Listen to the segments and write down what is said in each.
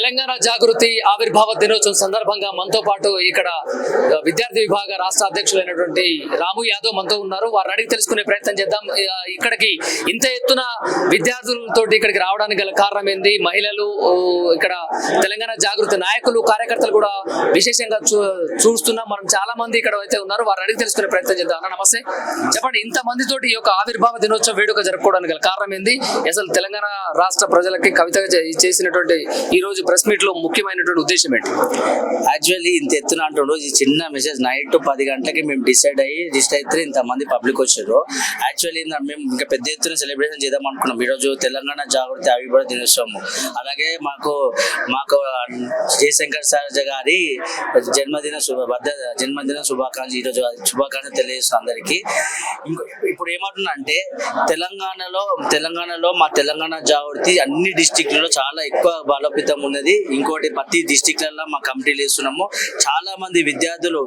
తెలంగాణ జాగృతి ఆవిర్భావ దినోత్సవం సందర్భంగా మనతో పాటు ఇక్కడ విద్యార్థి విభాగ రాష్ట్ర అధ్యక్షులైనటువంటి రాము యాదవ్ మనతో ఉన్నారు. వారిని అడిగి తెలుసుకునే ప్రయత్నం చేద్దాం. ఇక్కడికి ఇంత ఎత్తున విద్యార్థులతో ఇక్కడికి రావడానికి గల కారణం ఏంది? మహిళలు ఇక్కడ తెలంగాణ జాగృతి నాయకులు కార్యకర్తలు కూడా విశేషంగా చూస్తున్నాం. మనం చాలా మంది ఇక్కడ అయితే ఉన్నారు. వారిని అడిగి తెలుసుకునే ప్రయత్నం చేద్దాం. అన్న నమస్తే, చెప్పండి, ఇంత మందితోటి ఈ యొక్క ఆవిర్భావ దినోత్సవం వేడుక జరుపుకోవడానికి గల కారణం ఏంది? అసలు తెలంగాణ రాష్ట్ర ప్రజలకి కవిత చేసినటువంటి ఈ రోజు ప్రెస్ మీట్ లో ముఖ్యమైనటువంటి ఉద్దేశం ఏంటి? యాక్చువల్లీ ఇంత ఎత్తున అంటుండ్రు, ఈ చిన్న మెసేజ్ నైట్ 10 గంటలకి మేము డిసైడ్ అయితే ఇంతమంది పబ్లిక్ వచ్చారు. యాక్చువల్లీ మేము ఇంకా పెద్ద ఎత్తున సెలబ్రేషన్ చేద్దాం అనుకున్నాం ఈరోజు తెలంగాణ జాగృతి ఆవిర్భావ దినోత్సవం. అలాగే మాకు జయశంకర్ సార్ గారి జన్మదిన శుభాకాంక్షలు ఈరోజు శుభాకాంక్షలు తెలియజేస్తున్నాం అందరికీ. ఇప్పుడు ఏమంటున్నా అంటే తెలంగాణలో మా తెలంగాణ జాగృతి అన్ని డిస్టిక్లలో చాలా ఎక్కువ బలోపేతం ఉన్నది. ఇంకోటి ప్రతి డిస్టిక్లలో మా కమిటీలు వేస్తున్నాము. చాలా మంది విద్యార్థులు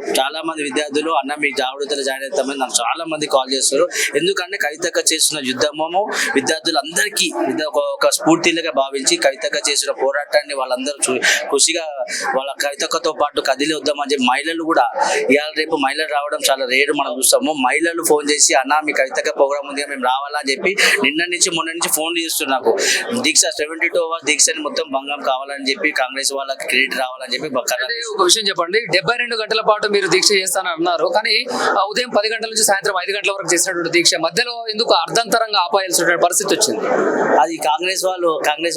అన్న మీ జాగృతిలో జాయిన్ అవుతామని నాకు చాలా మంది కాల్ చేస్తారు. ఎందుకంటే కవితక్క చేస్తున్న యుద్ధము విద్యార్థులందరికీ ఒక స్ఫూర్తిగా భావించి కవితక్క చేసిన పోరాటాన్ని వాళ్ళందరూ ఖుషిగా వాళ్ళ కవితక్కతో పాటు కదిలి వద్దామని చెప్పి మహిళలు కూడా ఇవాళ రేపు మహిళలు రావడం చాలా రేరు మనం చూస్తాము. మహిళలు ఫోన్ చేసి అన్న మీ కవితక్క ప్రోగ్రామ్ ఉంది మేము రావాలా అని చెప్పి మొన్న నుంచి ఫోన్లు చేస్తున్నారు. నాకు దీక్ష 72 hours దీక్షని మొత్తం భంగం కావాలని చెప్పి కాంగ్రెస్ వాళ్ళకి క్రెడిట్ రావాలని చెప్పి ఒక విషయం చెప్పండి. 72 గంటల పాటు మీరు దీక్ష చేస్తానని అన్నారు, కానీ ఉదయం 10 గంటల నుంచి సాయంత్రం 5 గంటల వరకు చేసినటువంటి దీక్ష మధ్యలో ఎందుకు అర్ధంతరంగా ఆపాల్సిన పరిస్థితి వచ్చింది? అది కాంగ్రెస్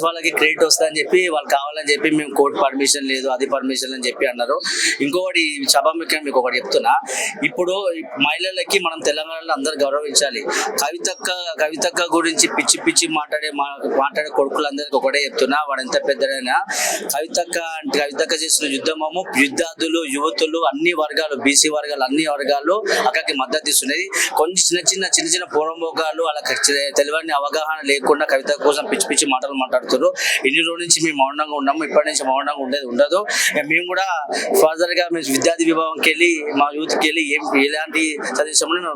వాళ్ళకి క్రెడిట్ వస్తుందని చెప్పి వాళ్ళు కావాలని చెప్పి మేము కోర్టు పర్మిషన్ లేదు, అది పర్మిషన్ అని చెప్పి అన్నారు. ఇంకొకటి సభాముఖ్యం మీకు ఒకటి చెప్తున్నా, ఇప్పుడు మహిళలకి మనం తెలంగాణలో అందరు గౌరవించాలి. కవితక్క గురించి పిచ్చి మాట్లాడే కొడుకులందరికీ ఒకటే చెప్తున్నా, వాడు ఎంత పెద్దడైనా కవితక్క చేసిన యుద్ధమము విద్యార్థులు యువతులు అన్ని వర్గాలు బీసీ వర్గాలు అన్ని వర్గాలు అక్కడికి మద్దతు ఇస్తున్నది. కొన్ని చిన్న పూర్వభోగాలు వాళ్ళకి తెలియని అవగాహన లేకుండా కవిత కోసం పిచ్చి మాటలు మాట్లాడుతున్నారు. ఇన్ని రోజుల నుంచి మేము మౌనంగా ఉన్నాము, ఇప్పటి నుంచి మౌనంగా ఉండదు. మేము కూడా ఫర్దర్ గా మేము విద్యార్థి విభాగంకి వెళ్ళి మా యూత్కి వెళ్ళి ఎలాంటి సదస్యంలో